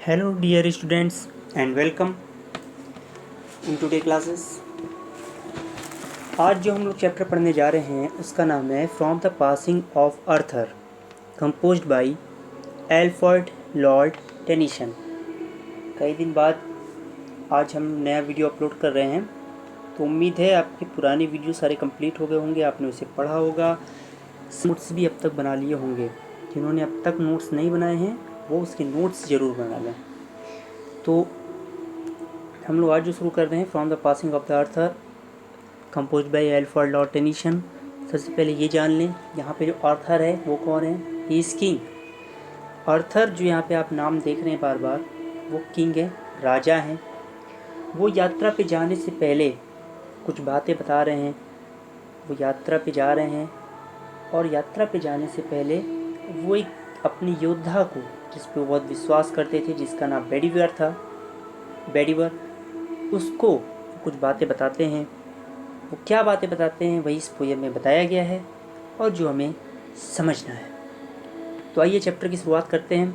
Hello dear students and welcome in today classes। आज जो हम लोग चैप्टर पढ़ने जा रहे हैं उसका नाम है from the passing of Arthur, composed by Alfred Lord Tennyson. कई दिन बाद आज हम नया वीडियो अपलोड कर रहे हैं, तो उम्मीद है आपके पुराने वीडियो सारे कंप्लीट हो गए होंगे, आपने उसे पढ़ा होगा, नोट्स भी अब तक बना लिए होंगे। जिन्होंने अब तक नोट्स नहीं बनाए हैं वो उसके नोट्स ज़रूर बना लें। तो हम लोग आज जो शुरू कर रहे हैं from the passing of the Arthur, compose by Alfred Lord Tennyson. सबसे पहले ये जान लें यहाँ पे जो अर्थर है वो कौन है। He is king. अर्थर जो यहाँ पे आप नाम देख रहे हैं बार बार, वो किंग है, राजा हैं। वो यात्रा पे जाने से पहले कुछ बातें बता रहे हैं। वो यात्रा पे जा रहे हैं और यात्रा पे जाने से पहले वो एक अपने योद्धा को, जिस पे वो बहुत विश्वास करते थे, जिसका नाम बेडीवर था, बेडीवर, उसको कुछ बातें बताते हैं। वो क्या बातें बताते हैं वही इस पोएम में बताया गया है और जो हमें समझना है। तो आइए चैप्टर की शुरुआत करते हैं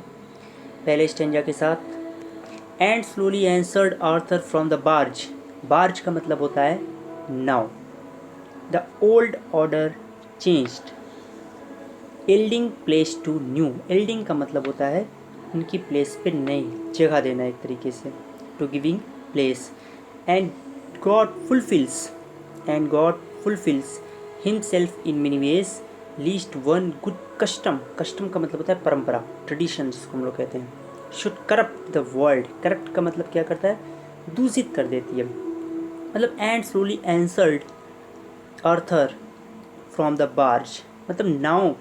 पहले स्टेंजा के साथ। And slowly answered Arthur from the barge. Barge का मतलब होता है नाव। The old order changed yielding place to new. Yielding का मतलब होता है उनकी प्लेस पे नई जगह देना एक तरीके से, to giving place. And God fulfills himself in many ways least one good custom. Custom का मतलब होता है परंपरा, ट्रेडिशन जिसको हम लोग कहते हैं। Should corrupt the world. Corrupt का मतलब क्या करता है, दूषित कर देती है। मतलब and slowly answered Arthur from the barge, मतलब नाव।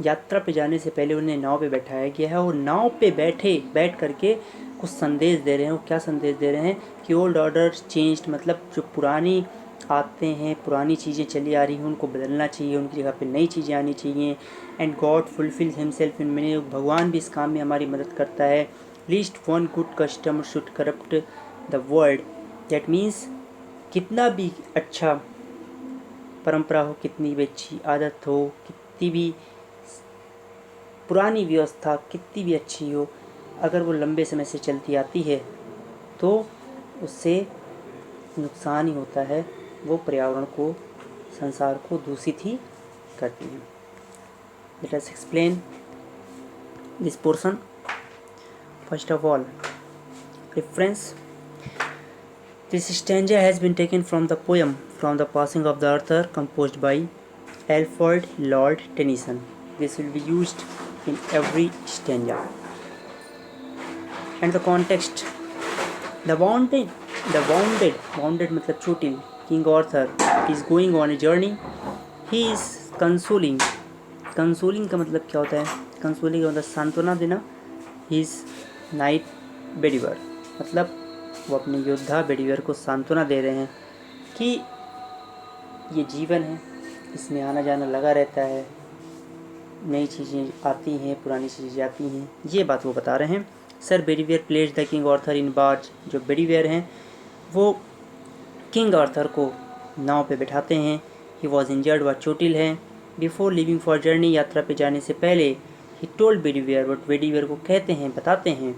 यात्रा पे जाने से पहले उन्हें नाव पे बैठाया गया है और नाव पे बैठ करके कुछ संदेश दे रहे हैं। वो क्या संदेश दे रहे हैं कि ओल्ड ऑर्डर चेंज्ड, मतलब जो पुरानी आते हैं, पुरानी चीज़ें चली आ रही हैं, उनको बदलना चाहिए, उनकी जगह पे नई चीज़ें आनी चाहिए। And God fulfills himself in many, भगवान भी इस काम में हमारी मदद करता है। Least one good customer should corrupt the world. That means कितना भी अच्छा परंपरा हो, कितनी भी अच्छी आदत हो, कितनी भी पुरानी व्यवस्था कितनी भी अच्छी हो, अगर वो लंबे समय से चलती आती है तो उससे नुकसान ही होता है। वो पर्यावरण को, संसार को दूषित ही करती है। Let us explain this portion. First of all, reference. This stanza has been taken from the poem From the Passing of the Arthur, composed by Alfred Lord Tennyson. This will be used in every stanza. And the context: the wounded मतलब चोटिल, King Arthur is going on a journey. He is consoling का मतलब क्या होता है, consoling का मतलब सांत्वना देना। His knight Bedivere, मतलब वो अपने योद्धा बेडीवर को सांत्वना दे रहे हैं कि ये जीवन है, इसमें आना जाना लगा रहता है, नई चीज़ें आती हैं, पुरानी चीज़ें जाती हैं, ये बात वो बता रहे हैं। Sir Bedivere pledge the king Arthur in barge. जो बेडीवियर हैं वो किंग आर्थर को नाव पे बैठाते हैं। ही वॉज इंजर्ड, वह चोटिल हैं। बिफोर लिविंग फॉर जर्नी, यात्रा पे जाने से पहले, ही टोल्ड बेडीवियर, बट बेडीवियर को कहते हैं, बताते हैं,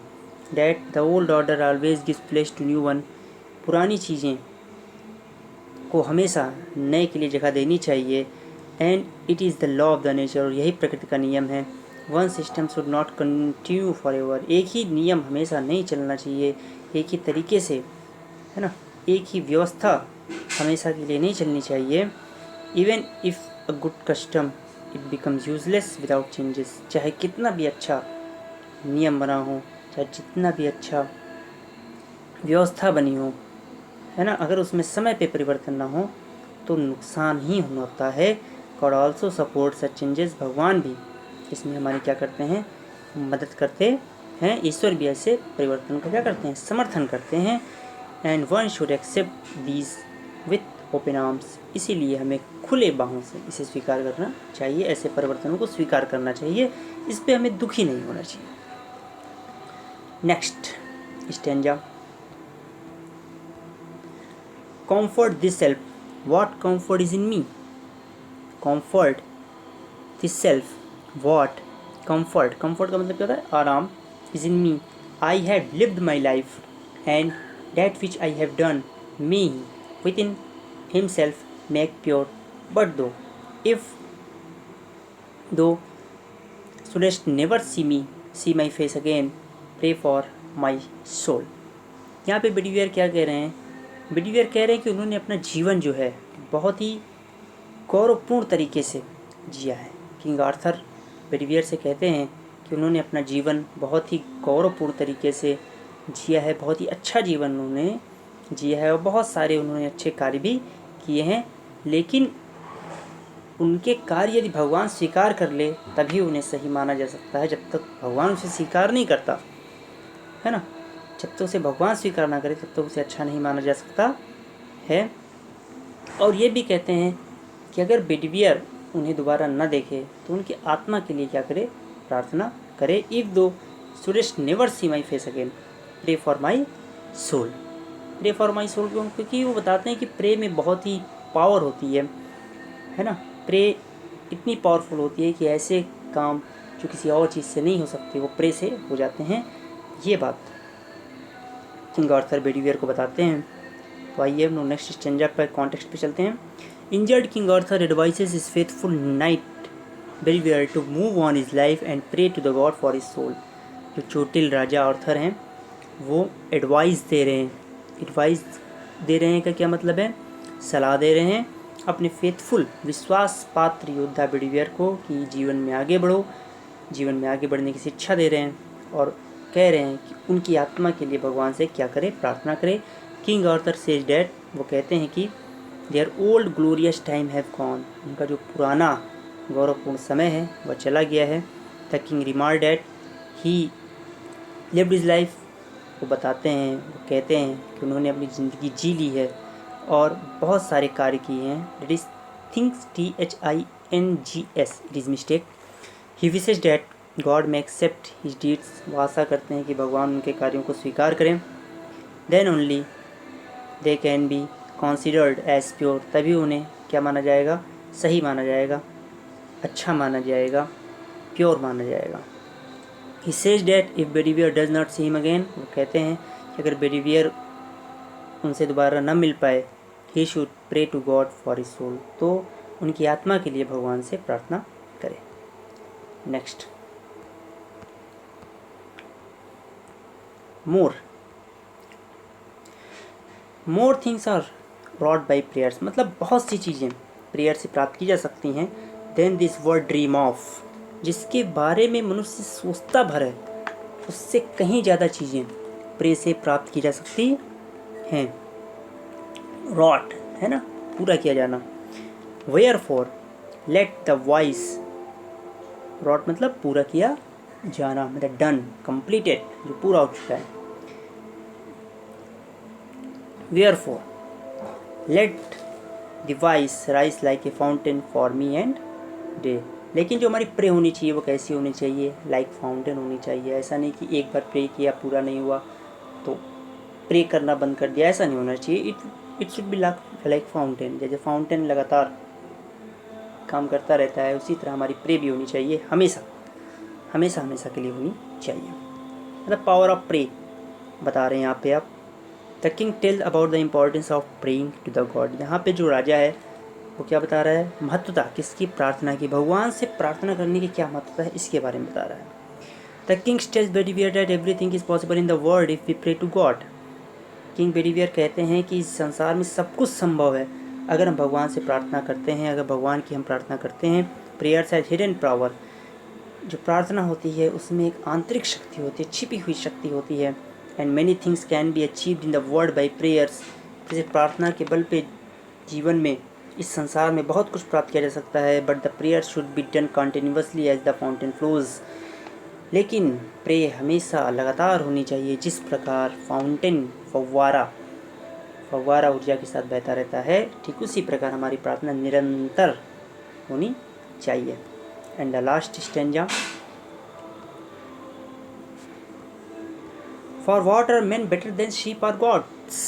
that the old order always gives place to new one. पुरानी चीज़ें को हमेशा नए के लिए जगह देनी चाहिए। And it is the law of the nature, और यही प्रकृति का नियम है। One system should not continue for ever. एक ही नियम हमेशा नहीं चलना चाहिए, एक ही तरीके से, है ना, एक ही व्यवस्था हमेशा के लिए नहीं चलनी चाहिए। Even if a good custom it becomes useless without changes. चाहे कितना भी अच्छा नियम बना हो, चाहे जितना भी अच्छा व्यवस्था बनी हो, है ना, अगर उसमें समय पे परिवर्तन ना हो तो नुकसान ही होता है। God also support such changes. भगवान भी इसमें हमारी क्या करते हैं, मदद करते हैं। ईश्वर भी ऐसे परिवर्तन का क्या करते हैं, समर्थन करते हैं। And one should accept these with open arms. इसीलिए हमें खुले बाहों से इसे स्वीकार करना चाहिए, ऐसे परिवर्तनों को स्वीकार करना चाहिए, इस पर हमें दुखी नहीं होना चाहिए। Next stanza. Comfort this self. What comfort is in me? Comfort this self. What comfort? Comfort का मतलब क्या होता है, आराम। Is in me, I had lived my life, and that which I have done, me within himself make pure. But though shouldest never see my face again, pray for my soul. यहाँ पे बिडवियर क्या कह रहे हैं? बिडवियर कह रहे हैं कि उन्होंने अपना जीवन जो है बहुत ही गौरवपूर्ण तरीके से जिया है। किंग आर्थर बिडवियर से कहते हैं कि उन्होंने अपना जीवन बहुत ही गौरवपूर्ण तरीके से जिया है, बहुत ही अच्छा जीवन उन्होंने जिया है और बहुत सारे उन्होंने अच्छे कार्य भी किए हैं। लेकिन उनके कार्य यदि भगवान स्वीकार कर ले तभी उन्हें सही माना जा सकता है, जब तक भगवान उसे स्वीकार नहीं करता है ना, जब तक उसे भगवान स्वीकार ना करे तब तक उसे अच्छा नहीं माना जा सकता है। और ये भी कहते हैं कि अगर बिडवियर उन्हें दोबारा न देखे तो उनकी आत्मा के लिए क्या करे? प्रार्थना करे। If thou shouldst never see my face again, pray for my soul. Pray for my soul क्यों? क्योंकि वो बताते हैं कि प्रे में बहुत ही पावर होती है ना। प्रे इतनी पावरफुल होती है कि ऐसे काम जो किसी और चीज़ से नहीं हो सकते वो प्रे से हो जाते हैं। ये बात किंग आर्थर बिडवियर को बताते हैं। तो आइए हम लोग नेक्स्ट स्टेंजा पर कॉन्टेक्स्ट पे चलते हैं। Injured king Arthur advises his faithful knight Bedivere to move on his life and pray to the God for his soul. जो चोटिल राजा आर्थर हैं वो एडवाइस दे रहे हैं। एडवाइस दे रहे हैं का क्या मतलब है? सलाह दे रहे हैं अपने फेथफुल विश्वास पात्र योद्धा बिडवियर को कि जीवन में आगे बढ़ो, जीवन में आगे बढ़ने की शिक्षा दे रहे हैं और कह रहे हैं कि उनकी आत्मा के लिए भगवान से क्या करे? प्रार्थना करे। किंग आर्थर सेज डैट, वो कहते हैं कि their old glorious time have gone, उनका जो पुराना गौरवपूर्ण समय है वह चला गया है। The king remark that he lived his life, वो बताते हैं, वो कहते हैं कि उन्होंने अपनी ज़िंदगी जी ली है और बहुत सारे कार्य किए हैं। That is things THINGS, it is mistake. He wishes that God में एक्सेप्ट हिज डीड्स, वो आशा करते हैं कि भगवान उनके कार्यों को स्वीकार करें। Then only they can be considered as pure, तभी उन्हें क्या माना जाएगा? सही माना जाएगा, अच्छा माना जाएगा, प्योर माना जाएगा। He says that if Bedivere does not see him again, वो कहते हैं कि अगर बिडवियर उनसे दोबारा न मिल पाए, he should pray to God for his soul, तो उनकी आत्मा के लिए भगवान से प्रार्थना करें। Next, more things are brought by prayers, मतलब बहुत सी चीज़ें प्रेयर से प्राप्त की जा सकती हैं। Then this word dream of, जिसके बारे में मनुष्य सोचता भर है उससे कहीं ज़्यादा चीज़ें प्रे से प्राप्त की जा सकती हैं। रॉट है ना, पूरा किया जाना। Wherefore let the voice, wrought मतलब पूरा किया जाना, मतलब डन, कंप्लीटेड, जो पूरा हो चुका है। Wherefore let the voice rise like a fountain for me and day, लेकिन जो हमारी प्रे होनी चाहिए वो कैसी होनी चाहिए? लाइक फाउंटेन होनी चाहिए। ऐसा नहीं कि एक बार प्रे किया पूरा नहीं हुआ तो प्रे करना बंद कर दिया, ऐसा नहीं होना चाहिए। It should be like fountain, जैसे फाउंटेन लगातार काम करता रहता है उसी तरह हमारी प्रे भी होनी चाहिए, हमेशा हमेशा हमेशा के लिए होनी चाहिए। मतलब पावर ऑफ प्रे बता रहे हैं यहाँ पे आप। The king tell about the importance of praying to the God, यहाँ पे जो राजा है वो क्या बता रहा है? महत्वता किसकी? प्रार्थना की। भगवान से प्रार्थना करने की क्या महत्वता है इसके बारे में बता रहा है। The king tells Bedivere that everything is possible in the world if we pray to God. King Bedivere कहते हैं कि इस संसार में सब कुछ संभव है अगर हम भगवान से प्रार्थना करते हैं, अगर भगवान की हम प्रार्थना करते हैं। प्रेयर्स हैज हिडन पावर, जो प्रार्थना होती है उसमें एक आंतरिक शक्ति होती है, छिपी हुई शक्ति होती है। And many things can be achieved in the world by prayers, जैसे प्रार्थना के बल पे जीवन में इस संसार में बहुत कुछ प्राप्त किया जा सकता है। But the prayer should be done continuously as the fountain flows, लेकिन प्रे हमेशा लगातार होनी चाहिए जिस प्रकार फाउंटेन फव्वारा ऊर्जा के साथ बहता रहता है, ठीक उसी प्रकार हमारी प्रार्थना निरंतर होनी चाहिए। And the last stanza, for what are men better than sheep or gods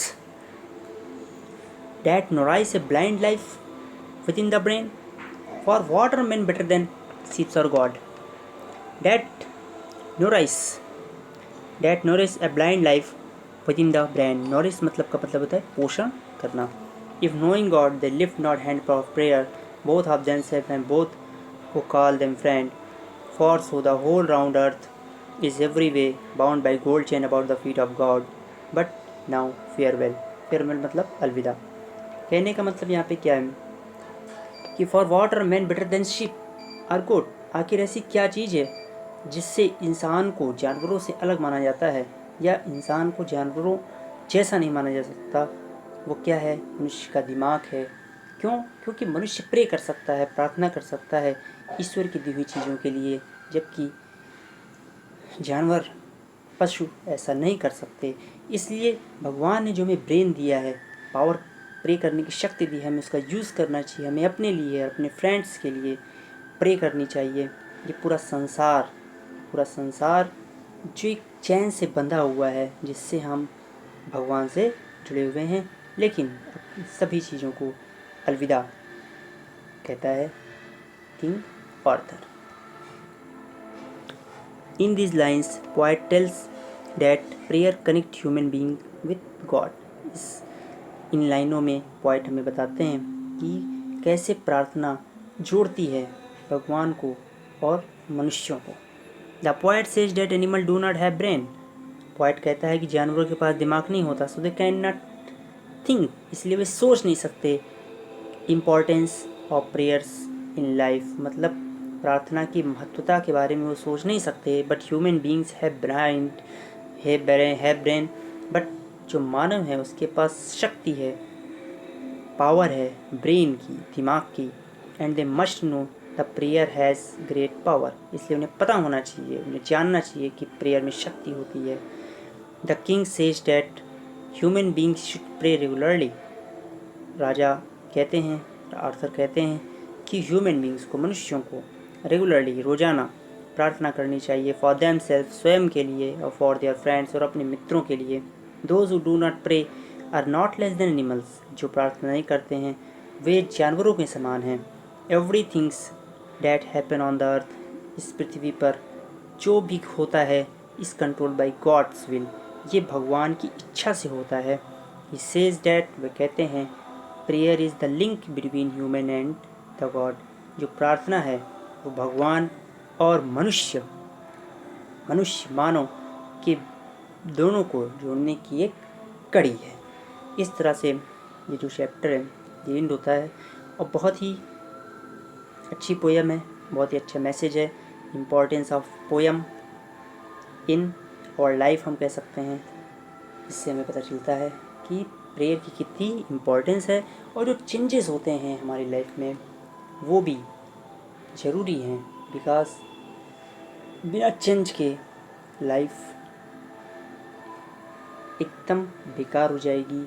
that nourish a blind life within the brain? For what are men better than sheep or God that nourish that nourish a blind life within the brain. Nourish मतलब का मतलब होता है पोषण करना। If knowing God they lift not hand for prayer both of them self and both को call them friend for so the whole round earth is every way bound by gold chain about the feet of God. But now farewell. farewell मतलब अलविदा। कहने का मतलब यहाँ पे क्या है कि for what are men better than sheep are good. आखिर ऐसी क्या चीज़ है जिससे इंसान को जानवरों से अलग माना जाता है या इंसान को जानवरों जैसा नहीं माना जा सकता। वो क्या है? मनुष्य का दिमाग है। क्यों? क्योंकि मनुष्य प्रे कर सकता है, प्रार्थना कर सकता है ईश्वर की दी हुई चीज़ों के लिए, जबकि जानवर पशु ऐसा नहीं कर सकते। इसलिए भगवान ने जो हमें ब्रेन दिया है, पावर प्रे करने की शक्ति दी है, हमें उसका यूज़ करना चाहिए। हमें अपने लिए, अपने फ्रेंड्स के लिए प्रे करनी चाहिए। ये पूरा संसार जो एक चैन से बंधा हुआ है, जिससे हम भगवान से जुड़े हुए हैं, लेकिन सभी चीज़ों को अलविदा कहता है king Arthur. In these lines, poet tells that prayer connect human being with God. इन लाइनों में पोइट हमें बताते हैं कि कैसे प्रार्थना जोड़ती है भगवान को और मनुष्यों को। The poet says that animal do not have brain. Poet कहता है कि जानवरों के पास दिमाग नहीं होता, so they can not think, इसलिए वे सोच नहीं सकते। Importance of prayers in life मतलब प्रार्थना की महत्वता के बारे में वो सोच नहीं सकते। But human beings have brain, but जो मानव है उसके पास शक्ति है, पावर है ब्रेन की, दिमाग की। And they must know the prayer has great power. इसलिए उन्हें पता होना चाहिए, उन्हें जानना चाहिए कि प्रेयर में शक्ति होती है। The king says that human beings should pray regularly. राजा कहते हैं, आर्थर कहते हैं कि ह्यूमन बींग्स को, मनुष्यों को रेगुलरली, रोज़ाना प्रार्थना करनी चाहिए। फॉर देम सेल्फ, स्वयं के लिए, और फॉर देयर फ्रेंड्स, और अपने मित्रों के लिए। Those who do not pray are not less than animals. जो प्रार्थना नहीं करते हैं वे जानवरों के समान हैं। Every things that happen on the earth, इस पृथ्वी पर जो भी होता है इस कंट्रोल बाई गॉड्स विल, ये भगवान की इच्छा से होता है। ही सेज डैट, वे कहते हैं prayer is the link between human and the God. जो प्रार्थना है वो भगवान और मनुष्य मानव के दोनों को जोड़ने की एक कड़ी है। इस तरह से ये जो चैप्टर है ये एंड होता है, और बहुत ही अच्छी पोयम है, बहुत ही अच्छा मैसेज है। इम्पॉर्टेंस ऑफ पोयम इन और लाइफ हम कह सकते हैं। इससे हमें पता चलता है कि प्रेयर की कितनी इम्पॉर्टेंस है, और जो चेंजेस होते हैं हमारी लाइफ में वो भी ज़रूरी हैं। बिकॉज बिना चेंज के लाइफ एकदम बेकार हो जाएगी,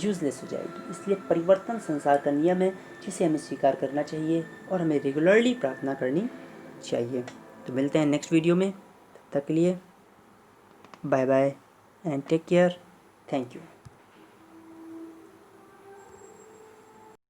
यूज़लेस हो जाएगी। इसलिए परिवर्तन संसार का नियम है, जिसे हमें स्वीकार करना चाहिए और हमें रेगुलरली प्रार्थना करनी चाहिए। तो मिलते हैं नेक्स्ट वीडियो में, तब तक के लिए bye bye and take care. Thank you.